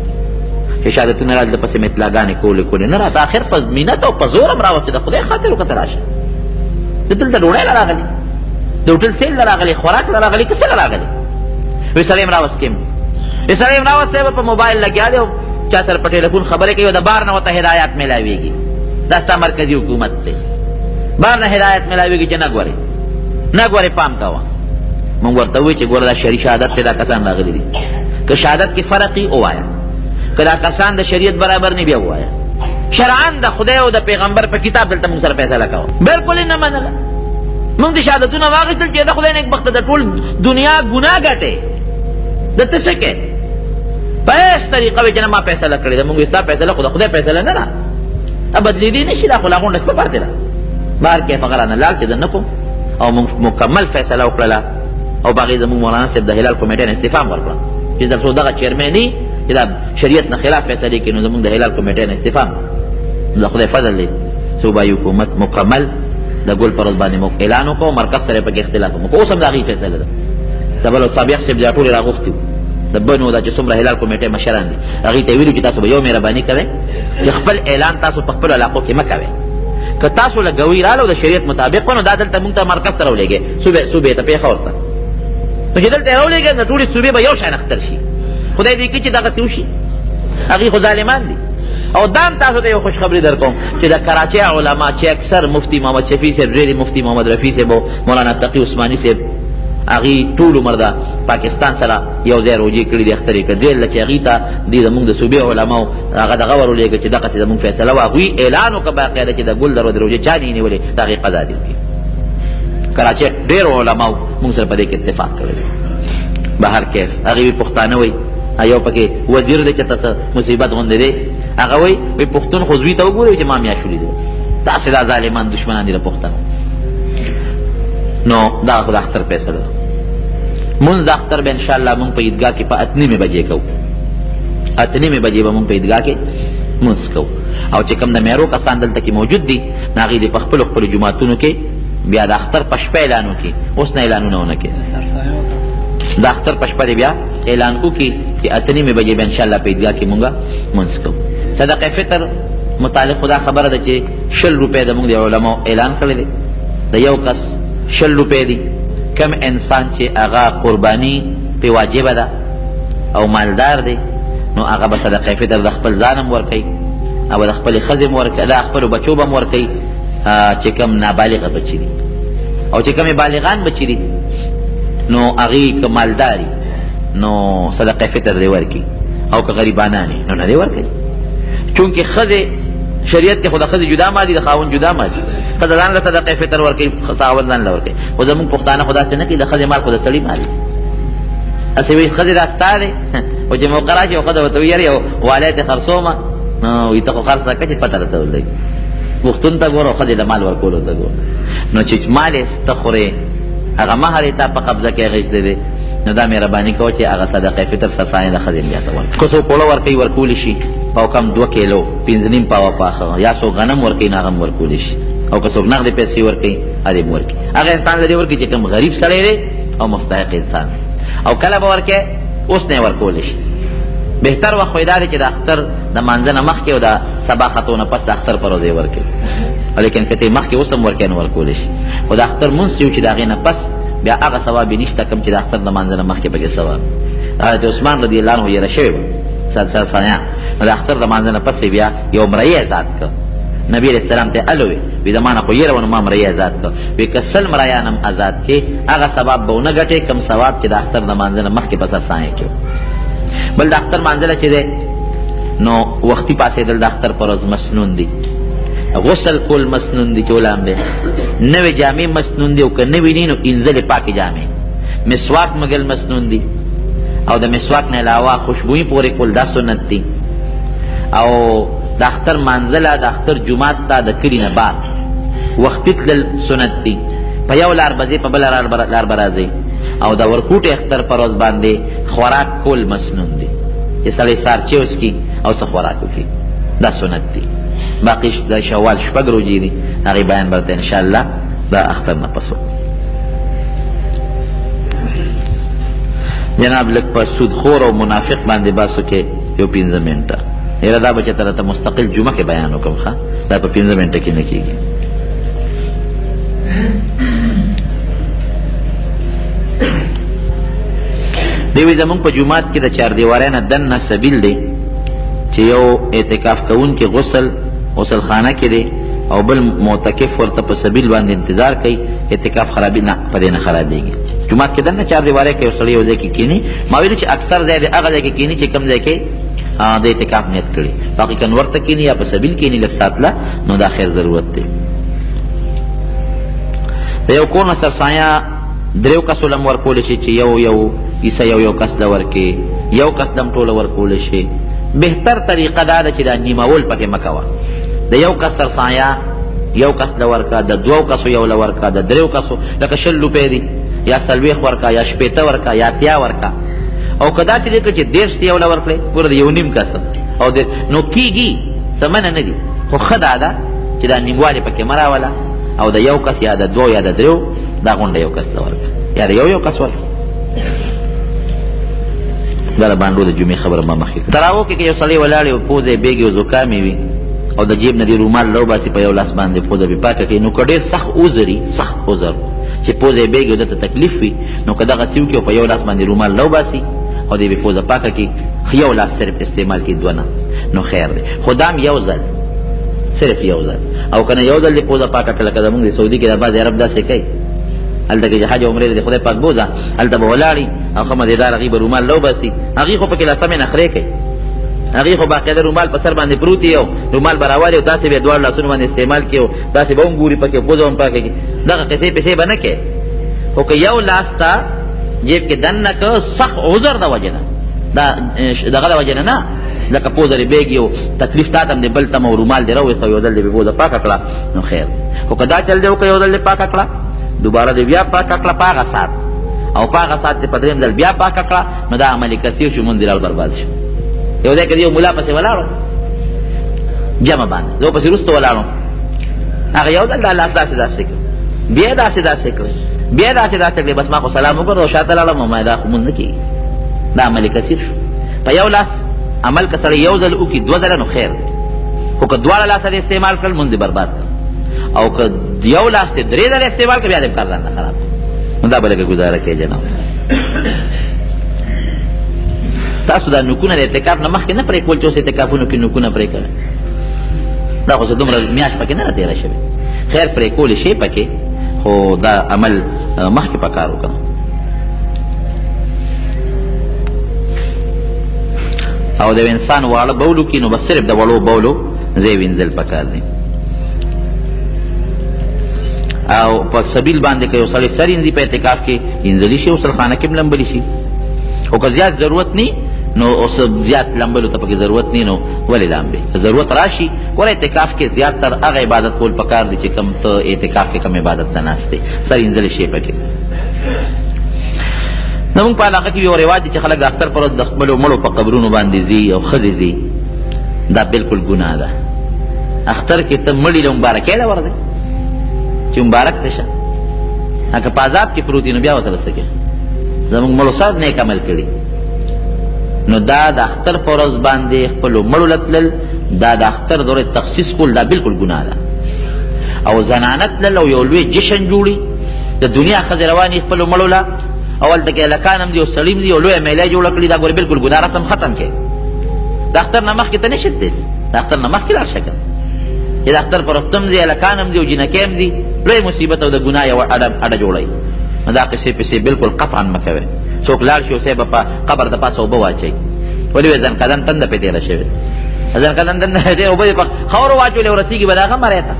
چې شهادتونه رالل د پسې مې اطلاعګانې کولې نه راته اخر په مینت او په زور هم راوستې د خدای خاطر وکړه ته راشه. زه دلته ډوډۍ له راغلي، د هوټل سیل له راغلي، خوراک له راغلي، که څه له راغلي. وی سړی م راوست کېم وی سړی م راوست صاحب په موبایل لګیا دی او چا سره په ټلیفون خبرې کوي د بار نه ورته هدایات میلاویږي. دا ستا مرکزي حکومت دی، بار نه هدایت میلاویږي چې نه ګورې نه ګورې پام کوه. مونږ ورته وایي چې ګوره دا شرعي شهادت دی، دا کسان راغلي دي. که شهادت کې فرق وي ووایه، که دا کسان د شریعت برابر نه بیا ووایه. شرعاً د خدای او د پیغمبر په کتاب دلته مونږ سره فیصله کوه. بلکل یې نه منله. مونږ د شهادتونه واخیستل چې د خدای نیکبخته د ټول دنیا ګناه ګټې د ته څه کې په هېڅ طریقه وایي چې نه ما فیصله کړې ده. مونږ ستا فیصله خو د خدای فیصله نه ده، بدلېدی نه شي. دا خو لا غونډه شپه پاتې ده. بهر کې هغه رانه لاړ چې زه نه کوم او مونږ مکمل فیصله وکړله او په هغې زمونږ مولانا صاحب د هلال کمیټۍ نه استعفا هم ورکړه چې تر څو دغه چیرمیني چې دا شریعت نه خلاف فیصلې کوي نو زمونږ د هلال کمیټۍ نه استعفا هم د خدای فضل دی. صوبایي حکومت مکمل د ګل پر ورځ باندې موږ اعلان وکړو، مرکز سره پکې اختلاف وکړو. اوس هم د هغې فیصله ده. د بل سابق صاحب دا ټولې راغوښتي وو د بنو دا چې څومره هلال کمیټۍ مشران دي هغې ته یې ویلي چې تاسو به یو مهرباني کوئ چې خپل اعلان تاسو په خپلو علاقو کې مه کوئ. که تاسو له ګوي راغلو د شریعت مطابق نو دا دلته مونږ ته مرکز ته راولېږئ، صوبې ته پېښور ته. نو چې دلته یې راولېږئ نو ټولې صوبې به یو شان اختر شي. خدای دې کړي چې دغسې وشي. هغې خو ظالمان دي. او دام تاسو ته یو خوشخبري در کوم چې د کراچۍ علما چې اکثر مفتي محمد شفیع صاحب، ډېرې مفتي محمد رفیع صاحب او مولانا تقي عثماني صاحب هغې ټول عمر د پاکستان سره یو ځای روجې کړي دي، اخترې کړي دي چې هغې ته دې زمونږ د صوبې علماو هغه دغه ورولېږه چې دغسې زمونږ فیصله وه. هغوی اعلان وکړه باقاعده چې د ګل د روجې چا نه یې نیولې د هغې قضا دې وکړي. کراچۍ ډېرو علماو مونږ سره په دې کې اتفاق کړی دی. بهر کیف هغې وي پښتانه وایي یو پکې وزیر دی چې ته مصیبت غوندې دی هغه وایي پښتون خو زوی ته وګورئ چې ما میاشت ولیدل. داسې دا ظالمان دشمنان دي د پښتنو. نو دا خو د اختر فیصله ده. مونځ د اختر به انشاءالله مونږ په عیدګاه کې په 8:30 بجې کوو. 8:30 بجې به مونږ په عیدګاه کې مونځ کوو. او چې کوم د میرو کسان دلته کې موجود دي نو هغې دې په خپلو جوماتونو کې بیا د اختر په شپه اعلان وکړي. اوس نه اعلانونه ونه کړي. د اختر په شپه دې بیا اعلان وکړي چې 8:30 بجې به انشاءالله په عیدګاه کې مونږ مونځ کوو. صدقه فطر متعلق خدا خبره ده چې 100 روپے د موږ د علماء اعلان کړی دی د یو کس 100 روپے دي کم انسان چې هغه قربانی په واجب ده او مالدار دی نو هغه به صدقه فطر د خپل ځانم ورکوي او د خپل ښځې م ورکوي د خپلو بچو به م ورکوي چې کوم نابالغه بچي دي او چې کومې بالغان بچي دي نو هغې که مالداري نو صدقه فطر دی ورکي او که غریبانانې نو نه دی ورکوي چونکې ښځې شریعت کې خو د ښځې جدا مالي د خاوند جدا مالي ښځه ځان له صدقه فطر ورکوي خاوند ځان له ورکوي خو زمونږ پښتانه خو داسې نه کوي د ښځې مال خو د سړي مال دی اسې وایي ښځې دا ستا دی خو چې موقع راشي او ښځه ورته ویل یو والی ته خرڅومه نو وایي ته خو خرڅ نه کړې چې پته راته ولګي پښتون ته ګوره او ښځې د مال ورکولو ته ګوره نو چې مال یې ته خورې هغه مهر یې تا په قبضه کې اخیستی دی نو دا مهرباني کوه چې هغه صدقه فطر سرسایه د ښځې بیا ته ورکړي که څوک اوړه ورکوي ورکولی شي او کم 2 کیلو 5.5 پاوه پاخه یا څوک غنم ورکوي نو هغه هم ورکولی شي او که څوک نغدې پیسې ورکوي هغې هم ورکړي هغه انسان لري ورکړي چې کوم غریب سړی دی او مستحق انسان او کله به ورکوي اوس نه یې ورکولی شي بهتر وخت خو یې دا دی چې د اختر د مانځه نه مخکې او د سبا خطو نه پس د اختر په ورځ یې ورکوي لیکن که ته یې مخکې اوس هم ورکوي نو ورکولی شي خو د اختر مونځ چې و چې د هغې نه پس بیا هغه ثواب یې نشته کوم چې د اختر د مانځه نه مخکې پکې ثواب حضرت عثمان رضی الله عنه یېره شوې وه سرسایه نو د اختر د مانځه نه پس بیا یو مرۍ ازاد کړ نبی علیہ السلام ته الوي وی د مانه خو یېره ونه ما مرۍ ازاد کړ وی که 100 مرایان هم ازاد کړې هغه ثواب به ونه ګټې کوم ثواب چې د اختر د مانځه نه مخکې په سرسایه کې بل د اختر مانځله چې دی نو وختي پاڅېدل د اختر پر ورځ مسنون دي غسل کول مسنون دي چې ولام دی نوې جامې مسنون دي او که نوې نه نو انځلې پاکې جامې مسواک مګل مسنون دي او د مسواک نه علاوه خوشبویي پورې کول دا سنت دي او د اختر مانځله د اختر جومات ته د کلي نه بعد وختي تلل سنت دي په یو لار به ځې په بله لار به راځئ او د ورکوټې اختر پر ورځ باندې خوراک کول مسنون دي چې سړی سارچې وڅکي او څه خوراک وکړي دا سنت دي باقي د شوال 6 روزې دي هغې بیان به درته انشاءالله د اختر نه پس جناب لږ په سودخور او منافق باندې باسو کې یو 15 منټه یاره دا به چې ته راته مستقل جمعه کې بیان وکړم ښه دا په 15 منټه کې نه کېږي دوی زمونږ په جومات کې د چاردیوارۍ نه دننه سبیل دی چې یو اعتکاف کوونکي غسل خانه کې دی او بل معتکف ورته په سبیل باندې انتظار کوي اعتکاف خرابي نه په دې نه خرابېږي جومات کې دننه چاردیوارۍ کې یو سړی یو ځای کې کښېني ما ویلي چې اکثر ځای دی هغه ځای کې کښېني چې کوم ځای کې د اعتکاف نیت کړي باقي که نور ته کښېني یا په سبیل کښېني لږ ساتله نو دا خیر ضرورت دی د یو کور نه سرسایه 3 کسو لم ورکولی شي چې یو عیسه یو کس له ورکې یو کس لم ټوله ورکولی شي بهتر طریقه دا ده چې دا نیمول پکې مه کوه د یو کس سرسایه یو کس له ورکه د 2 کسو یو له ورکه د 3 کسو لکه 100 روپۍ دي یا 40 ورکه یا 80 ورکه یا 80 ورکه او که داسې دی چې 10 یو له ورکړې پوره د 1.5 کس او نو کېږي څه منه نه دي خو ښه دا ده چې دا نیموالی پکې مه راوله او د یو کس یا د 2 یا د 3 دا غونډه یو کس له ورکه یا د یو کس ورکه دا د باندو د جمعې خبره ما مخکې تراو کې یو سړی ولاړ و پوزه یې بیګې او زکامې وي او د جیب نه دې رومال راوباسي په یو لاس باندې پوزه بې پاکه کوي نو که ډېر سخت عذر چې پوزه یې بیګې او دته تکلیف وي نو که دغسې وکړي او په یو لاس باندې رومال راوباسي او دې بې پوزه پاکه کړي یو لاس صرف استعمال کړي 2 نه نو خیر دی خو دا هم یو ځل صرف یو ځل او که نه یو ځل دې پوزه پاکه کړه لکه زمونږ د سعودي کې د بعضې عرب داسې کوي هلته کې چې حج عمرې د خدای پاک بوځه هلته به ولاړي او ښه مزېدار هغې به رومال راوباسي هغې خو پکې لاسمې نخرې کوي هغې خو باقاعده رومال په سر باندې پروت یي او رومال به راوالي او داسې به یې 2 لاسونو باندې استعمال کړي او داسې به هم ګوري پکې پوزه هم پاکه کړي دغه قصې پسې به نه کوي خو که یو لاس ته جیب کې دننه که سخت عذر د وجې نه دغه د وجې نه لکه پوزه دې بیګي او تکلیف تا ته هم دې بل تم او رومال دې راویست او یو ځل دې به پوزه پاکه کړه نو خیر خو که دا چل دې وکړه یو ځل دې پاکه کړه دوباره دې بیا پاکه کړه په هغه ساعت او په هغه ساعت دې په 3 ځل بیا پاکه کړه نو دا عملي کثیر شو مونځ دې برباد شو یو ځای کې یو ملا پسې ولاړو جمع باندې زه پسې وروسته ولاړم هغه یو ځل دا لاس داسې کړ بیا داسې کړ بس ما خو سلام وکړ او شاته لاړم ما دا خو مونځ نه کېږي دا عملي کثیر شو په یو لاس عمل که سړی یو ځل وکړي 2 ځله نو خیر دی، خو که 2 لاسه دې استعمال کړل مونږ دې برباد کړ، او که یو لاس دې 3 ځله استعمال کړ بیا دې کار ځان نه خراب نو دا به لږه ګزاره کوي جناب. تاسو دا نوکونه د اعتکاف نه مخکې نه پرې کول چې اوس اعتکافونو کې نوکونه پرې کړل، دا خو دومره میاشت پکې نه تېره شوې، خیر پرې کولی شي پکې، خو دا عمل مخکې پکار وکړه. او د انسان واړه بولو کې نو بس صرف د وړو بولو ځای وینځل پکار دی. او په سبیل باندې که یو سړی سر وینځي په اعتکاف کې وینځلی شي، غسلخانه کې هم لمبلی شي، او که زیات ضرورت نه نو اوس زیات لمبلو ته پکې ضرورت نه نو ولې لامبې، که ضرورت راشي ګوره اعتکاف کې زیات تر هغه عبادت کول پکار دی چې کم ته اعتکاف کې کم عبادت ته ناست دی، سر وینځلی شي پکې. زمونږ په علاقه کې یو رواج دی چې خلک د اختر پر ورځ د خپلو مړو په قبرونو باندې ځي او ښځې ځي، دا بلکل ګناه ده. اختر کې ته مړي له مبارکۍ له ورځې چې مبارک ته شه، که په عذاب کې پروت نو بیا ورته څه کوې، زمونږ مړو سره نیک عمل کړي نو دا د اختر په ورځ باندې خپلو مړو له تلل، دا د اختر دورې تخصیص کول دا بلکل ګناه ده. او زنانه تلل او یو لوی جشن جوړي، د دنیا ښځې روانې خپلو مړو له، اول ته کې هلکان هم دي او سړي هم دي او لویه میله جوړه کړي، دا ګورې بلکل ګناه، رسم ختم کړي. د اختر نه مخکې ته نشي تللی، د اختر نه مخکې لاړ شه که چې د اختر پر وخت هم دي، هلکان هم دي او جینکۍ هم دي، لوی مصیبت او د ګناه یوه اډه جوړوي. نو دا قصې پسې بلکل قطعا مه کوئ. څوک لاړ شي اوسې به په قبر د پاسه اوبه واچوي، ولې وایي ځنکدن تنده پې تېره شوې، ځنکدن تنده اوبه یې په خاورو واچولې او رسېږي به د هغه مرۍ ته.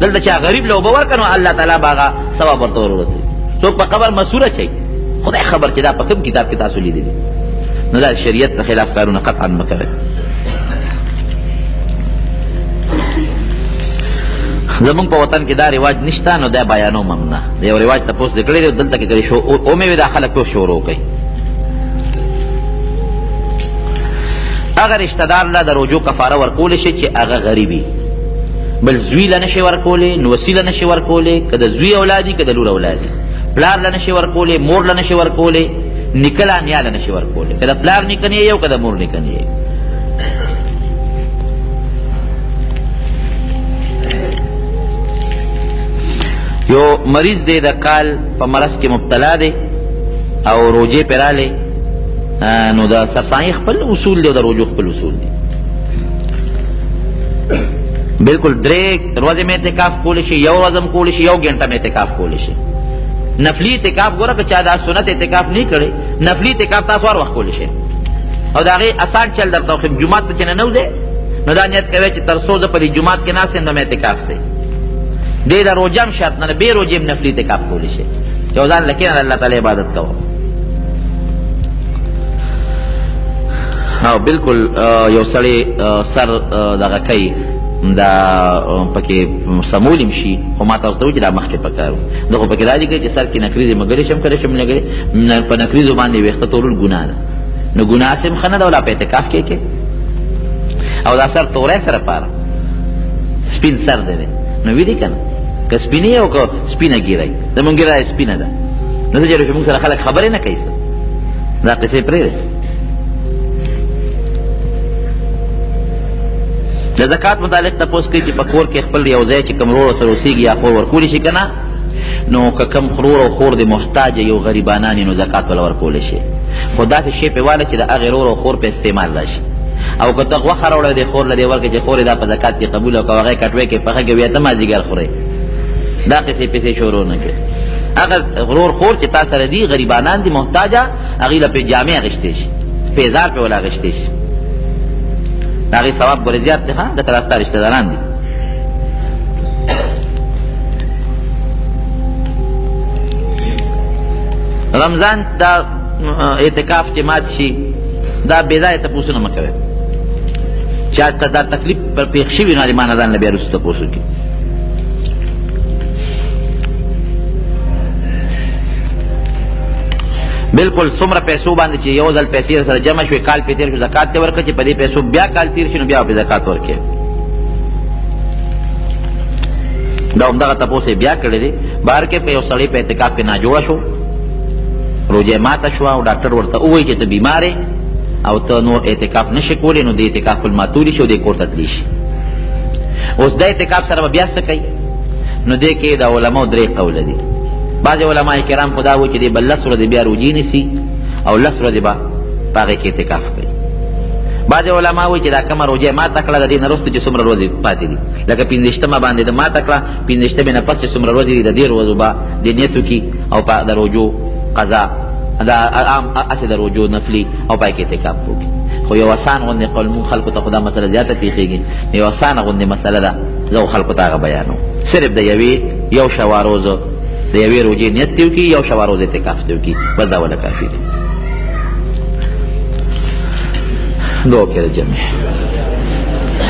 دلته چې غریب له اوبه ورکړه نو الله تعالی به هغه ثواب ورته ورسوي. څوک په قبر مسور اچوي، خدای خبر چې دا په کوم کتاب کې تاسو لیدلي، نو دا شریعت د خلاف کارونه قطعا مه کوئ. زمونږ په وطن کې دا رواج نشته نو دا بیانوم هم نه، د یو رواج تپوس دې کړی دی دلته کې کړی شو او مې وي دا خلک ټول شروع کوي. هغه رشته دار له د روجو کفاره ورکولی شي چې هغه غریبي، بل زوی له نشي ورکولی، نوسي له نشي ورکولی، که د زوی اولادي که د لور اولادي، پلار له نشي ورکولی، مور له نشي ورکولی، نیکه له نیا له نشي ورکولی، که د پلار نیکه نه یې او که د مور نیکه نه یې. یو مریض دی د کال په مرض کې مبتلا دی او روجې پې رالی، نو د سرسایي خپل اصول دی او د روجو خپل اصول دی. بلکل 3 ورځې مې اعتکاف کولی شي، یو ورځ هم کولی شي، 1 ګنټه مې اعتکاف کولی شي. نفلي اعتکاف ګوره که چا دا سنت اعتکاف نه کړی، نفلي اعتکاف تاسو هر وخت کولی شي. او د هغې اسان چل درته وښیم، جومات ته چې ننوځې نو دا نیت کوی چې تر څو زه په دې جومات کې ناست یم دا مې اعتکاف دی. دې د روژه هم شرط نه ده، بې روژې هم نفلي اعتکاف کولی شي، یو ځان له کښېنه د الله تعالی عبادت کوه. او بلکل یو سړی سر دغه کوي دا پکې سمولیم شي، خو ما ته ورته وایي چې دا مخکې پکار و. زه خو پکې دا لیکلی چې سر کې نکریزې مګلې شم کله شم لګلې، په نکریزو باندې ویښته تورل ګناه ده، نو ګناه سم ښه نه ده، ولا په اعتکاف کې او دا سر توری سره پاره سپین سر دی نو ویدې که نه، که سپینې او که سپینه ګیره زمونږ ګیره سپینه ده، نو څه چې موږ سره خلک خبرې نه کوي، دا قصې پرېږدئ. د زکات متعلق تپوس کوي چې په کور کې خپل یو ځای چې کوم ورور سره اوسېږي یا خور ورکولی شي که نه، نو که کوم ورور او خور د محتاج یو غریبانان نو زکات وله ورکولی شي، خو داسې شی پې واله چې د هغې ورور او خور په استعمال راشي. او که ته غوښه راوړی دی خور له دې ورکړې چې خور یې دا په زکات کې قبول او که هغې کټوۍ کې پخه کوي بیا ته مازدیګر خورې، دا قصې پسې شروع نه کړې. هغه ورور خور چې تا سره دي غریبانان دي محتاجه، هغې له پې جامې اخیستې شي، پیزار پې وله اخیستې شي، هغې ثواب ګورې زیات دی. ښه د ترستا رشته داران دي. رمضان دا اعتکاف چې مات شي دا بېځایه تپوسونه مه کوئ، چا ته دا تکلیف پر پېښ شوي نو ما نه ځان له بیا وروسته تپوس وکړي. بلکل څومره پیسو باندې چې یو ځل پیسې سره جمع شوې کال پې تېر شو زکات دې ورکړه، چې په دې پیسو بیا کال تېر شي نو بیا پې زکات ورکړې. دا همدغه تپوس یې بیا کړی دی. بهر کې په یو سړی په اعتکاف کې ناجوړه شو، روژه ماته شوه او ډاکټر ورته ووایي چې ته بیمار یې او ته نور اعتکاف نشي کولی، نو د اعتکاف الماتولی شي او د کور ته تللی شي. اوس د اعتکاف سره بیا څه کوي؟ نو دې کې د علماو درې قوله دي. بعضې علما کرام خو دا وایي چې دې به 10 ورځې بیا روجې نیسي او 10 ورځې به په هغې کې اعتکاف کوي. بعضې علما وایي چې دا کومه روجه ماته کړه د دې نه وروسته چې څومره ورځې پاتې دي، لکه 15مه باندې د ماته کړه، 15مې نه پس چې څومره ورځې دي د دې ورځو به د نیت وکړي او په د روجو قضا دا عام هسې د روجو نفلي او پای کې اعتکاف وکړي. خو یو اسان غوندې قول مونږ خلکو ته خو دا مسله زیاته پېښېږي، یو اسانه غوندې مسله ده، زه خلکو ته هغه بیانوم. صرف د یو شوا روزه د یوې روجې نیت دې وکړي، یو شوا روزه اعتکاف دې وکړي، بس دا وله کافي دی. دعا کې د جمع.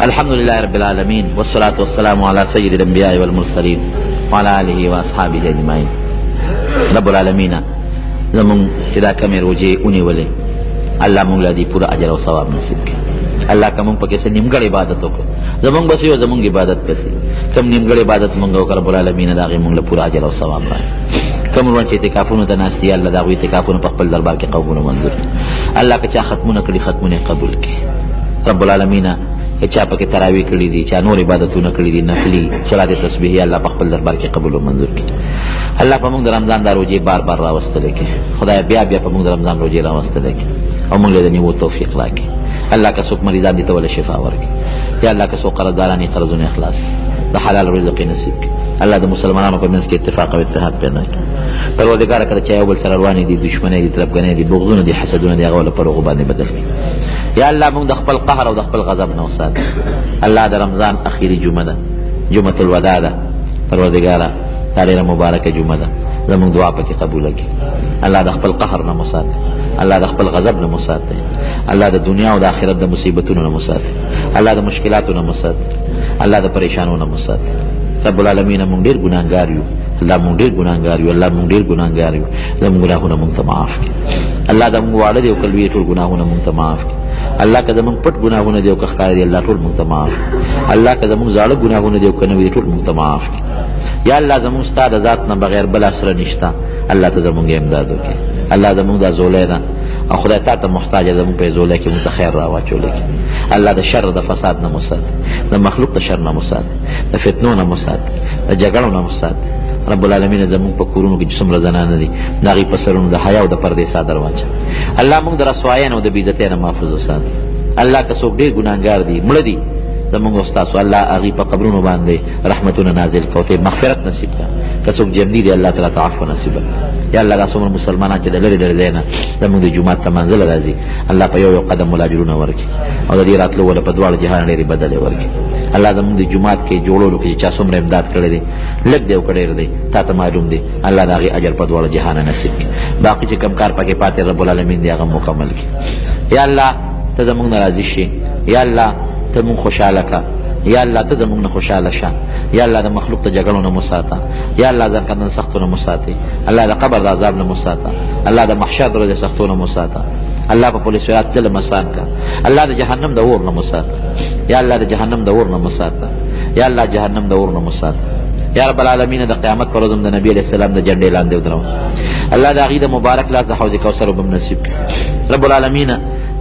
الحمد لله رب العالمين والصلاة والسلام على سيد الأنبياء والمرسلين وعلى آله وأصحابه أجمعين. رب العالمين زمون چې دا کمې روجې ونیولې، الله مونږ له دې پوره اجر او ثواب نصیب کړي. الله که مونږ پکې څه نیمګړی عبادت وکړو، زمونږ بس یو زمونږ عبادت پسې کم نیمګړی عبادت مونږ وکړو، رب العالمین د هغې مونږ له پوره اجر او ثواب راکړي. کم روان چې اعتکافونو ته ناست دي، الله د هغوی اعتکافونه په خپل دربار کې قبول منظور کړي. الله که چا ختمونه کړي، ختمونه قبول کړي. رب العالمین که چا پکې تراویح کړي دي، چا نور عبادتونه کړي دي نفلي صلات تسبیحي، الله په خپل دربار کې قبول منظور کړي. الله په موږ د رمضان دا روجې بار بار راوستلی کړي. خدای بیا بیا په موږ د رمضان روجې راوستلی کړي او موږ له د نیمو توفیق راکړي. الله که څوک مریضان دي ته وله شفا ورکړي. یا الله که څوک قرضداران یې قرضونه اخلاص د حلال رزق یې نصیب کړي. الله د مسلمانانو په منځ کې اتفاق او اتحاد پیدا کړي. پروردګاره کله چې یو بل سره روانې دي، دشمنۍ دي، طرفګنۍ دي، بغضونه دي، حسدونه دي، هغه له پر هغو باندې بدل کړي. یا الله موږ د خپل قهر او د خپل غضب نه وساتي. الله د رمضان اخیری جمعه ده، جمعة الوداع ده. پروردګاره دا ډېره مبارکه جمعه ده، زموږ دعا پکې قبوله کړي. الله د خپل قهر نه مو ساتي، الله د خپل غضب نه مو ساتي، الله د دنیا او د آخرت د مصیبتونو نه مو ساتي، الله د مشکلاتو نه مو ساتي، الله د پریشانو نه مو ساتي. رب العالمین مونږ ډېر ګناهګار یو، الله مونږ ډېر ګناهګار یو، الله مونږ ډېر ګناهګار یو، زموږ ګناهونه مونږ ته معاف کړي. الله د مونږ واړه دي او که لوی ټول ګناهونه مونږ ته معاف کړي. الله که زمونږ پټ ګناهونه دي او که ښکاره دي، الله ټول مونږ ته معاف کړي. الله که زمونږ زاړه ګناهونه دي او که نوي دي، ټول مونږ ته معاف کړي. یا الله زمونږ ستا د ذات نه بغیر بل سره نشته، الله ته زمونږ امداد وکړي. الله زمونږ دا زولی ده او خدای تا ته محتاج ده، زمونږ په زولی کې مونږ ته خیر راواچولی کړي. الله د شر د فساد نه مو ساتي، د مخلوق د شر نه مو ساتي، د فتنو نه مو ساتي، د جګړو نه مو ساتي. رب العالمین زمونږ په کورونو کې چې څومره زنانه دي، د هغې په سرونو د حیا او د پردې څادر واچوه. الله مونږ د رسوایۍ او د بېعزتۍ نه محفوظ وساتي. الله که څوک ډېر ګناهګار دي، مړه دي زمونږ او ستاسو، الله هغې په قبرونو باندې رحمتونه نازل کړه او ته مغفرت نصیب کړه. که څوک جمدي دي، الله تعالی ته عفو نصیب کړه. یا الله دا څومره مسلمانان چې د لرې لرې ځای نه زمونږ د جومات ته منزله راځي، الله په یو یو قدم ملا اجرونه ورکړي او د دې راتلو وله په دواړو جهان ډېرې بدلې ورکړي. الله زمونږ د جومات کې جوړولو کې چې چا څومره امداد کړی دی، لږ دی او که ډېر دی، تا ته معلوم دی. الله د هغې اجر په دواړو جهانه نصیب کړي. باقي چې کوم کار پکې پاتې رب العالمین دی هغه مکمل کړي. یا الله ته زمونږ نه راضي شي، یا الله ته مونږ خوشحاله کړه، یا الله ته زمونږ نه خوشحاله شه. یا الله د مخلوق د جګړو نه مو ساته، یا الله د کندن سختو نه مو ساتي، الله د قبر د عذاب نه مو ساته، الله د محشر د ورځې سختو نه مو ساته. الله په پولیس صراط تل مسان کا، الله د جهنم د اور نه مو ساته، یا الله د جهنم د اور نه مو ساته، یا الله جهنم د اور نه مو ساته. یا رب العالمین د قیامت پر ورځ د نبی علیہ السلام د جنډې لاندې ودرو، الله د هغې د مبارک لاس د حوض کوثر وبم نصیب کړي. رب العالمین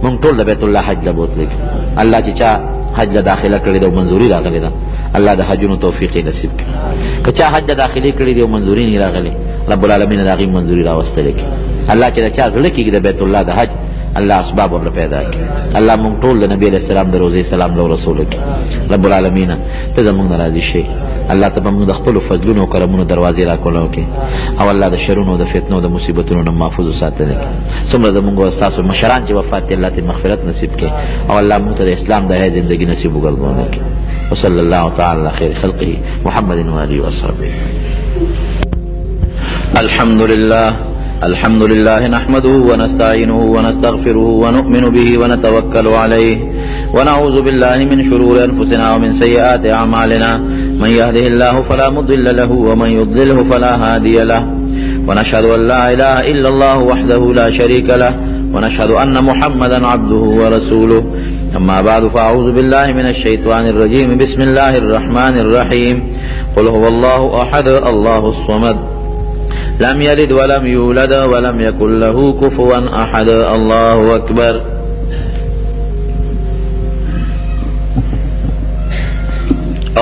مونږ ټول د بیت الله حج له بوتلی کړي. الله چې چا حج له داخله کړې ده او منظوري راغلې ده، الله د حجونو توفیق یې نصیب کړي. که چا حج له داخلي کړې دي او منظوري نه راغلې، رب العالمین د هغې منظوري راوستلی کړي. الله چې د چا زړه کېږي د بیت الله د حج، الله اسباب ورله پیدا کړي. الله مونږ ټول د نبی علیہ السلام د روضې سلام له رسول کړي. رب العالمین ته زمونږ نه راضي شي، الله ته به مونږ د خپلو فضلونو او کرمونو دروازې راکولاو کړي او الله د شرونو او د فتنو او د مصیبتونو نه محفوظ وساتلی کړي. څومره زمونږ او ستاسو مشران چې وفات دي، الله ته مغفرت نصیب کړي او الله مونږ ته د اسلام د حیا زندګي نصیب وګرځولی کړي. وصلی الله تعالی علی خیر خلقه محمد و آله و اصحابه. الحمد لله نحمده ونستعينه ونستغفره ونؤمن به ونتوكل عليه ونعوذ بالله من شرور أنفسنا ومن سيئات أعمالنا. من يهده الله فلا مضل له ومن يضلله فلا هادي له. ونشهد أن لا إله إلا الله وحده لا شريك له ونشهد أن محمدا عبده ورسوله. أما بعد فأعوذ بالله من الشيطان الرجيم. بسم الله الرحمن الرحيم. قل هو الله أحد الله الصمد لم يلد ولم يولد ولم يكن له كفوا أحد. الله أكبر.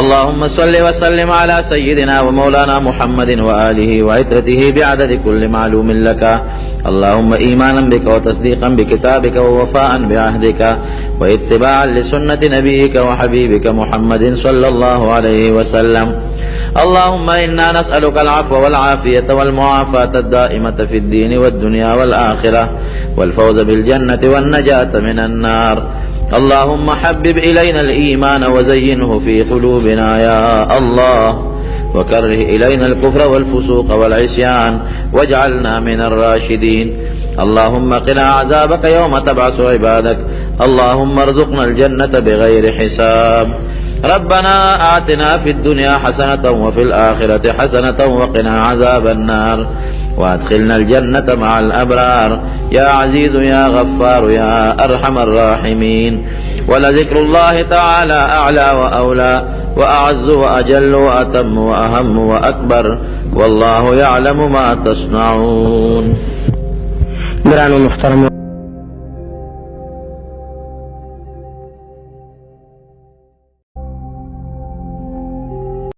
اللهم صل وسلم على سيدنا ومولانا محمد وآله وعترته بعدد كل معلوم لك. اللهم إيمانا بك وتصديقا بكتابك ووفاء بعهدك واتباعا لسنة نبيك وحبيبك محمد صلى الله عليه وسلم. اللهم إنا نسألك العفو والعافية والمعافاة الدائمة في الدين والدنيا والآخرة والفوز بالجنة والنجاة من النار. اللهم حبب إلينا الإيمان وزينه في قلوبنا يا الله، وكره إلينا الكفر والفسوق والعصيان واجعلنا من الراشدين. اللهم قنا عذابك يوم تبعث عبادك. اللهم ارزقنا الجنة بغير حساب. ربنا آتنا في الدنيا حسنة وفي الآخرة حسنة وقنا عذاب النار، وادخلنا الجنة مع الأبرار يا عزيز يا غفار يا أرحم الراحمين. ولذكر الله تعالى أعلى وأولى وأعز وأجل وأتم وأهم وأكبر، والله يعلم ما تصنعون. برانو محترم